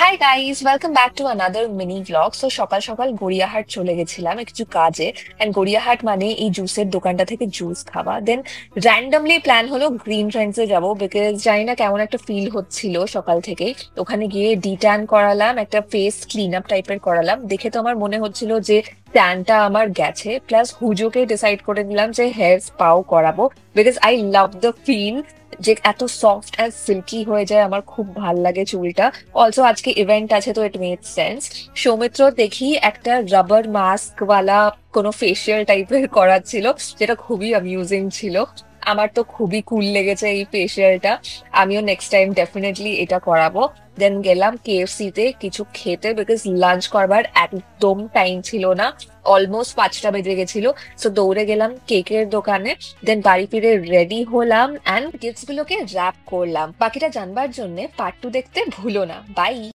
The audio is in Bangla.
Hi guys, welcome back to another mini blog. So সকাল সকাল গড়িয়াহাট চলে গেছিলাম কিছু কাজে। অ্যান্ড গড়িয়াহাট মানে এই জুসের দোকানটা থেকে জুস খাওয়া। দেন র্যান্ডমলি প্ল্যান হলো গ্রিন ট্রেন্ডসে যাবো, বিকজ জানি না কেমন একটা ফিল হচ্ছিল সকাল থেকেই। ওখানে গিয়ে ডিট্যান করালাম, একটা ফেস ক্লিন আপ টাইপের করালাম। দেখে তো আমার মনে হচ্ছিল যে ট্যানটা আমার গেছে। প্লাস হুজোকে ডিসাইড করে দিলাম যে হেয়ার স্পাও করাবো, because I love the feel যে এত সফট অ্যান্ড সিল্কি হয়ে যায়। আমার খুব ভাল লাগে চুলটা। অলসো আজকে ইভেন্ট আছে, তো ইট মেড সেন্স। সৌমিত্র দেখি একটা রাবার মাস্ক ওয়ালা কোনো ফেসিয়াল টাইপের করাচ্ছিল, যেটা খুবই অ্যামিউজিং ছিল। আমার তো খুবই কুল লেগেছে এই ফেসিয়ালটা। আমিও নেক্সট টাইম ডেফিনেটলি এটা করাবো। দেন গেলাম কেএফসি তে কিছু খেতে, বিকজ লাঞ্চ করবার একদম টাইম ছিল না। অলমোস্ট 5টা বেজে গেছিল। সো দৌড়ে গেলাম কেকের দোকানে। দেন বাড়ি ফিরে রেডি হলাম অ্যান্ড গিফটস গুলোকে র্যাপ করলাম। বাকিটা জানবার জন্য পার্ট 2 দেখতে ভুলো না। বাই।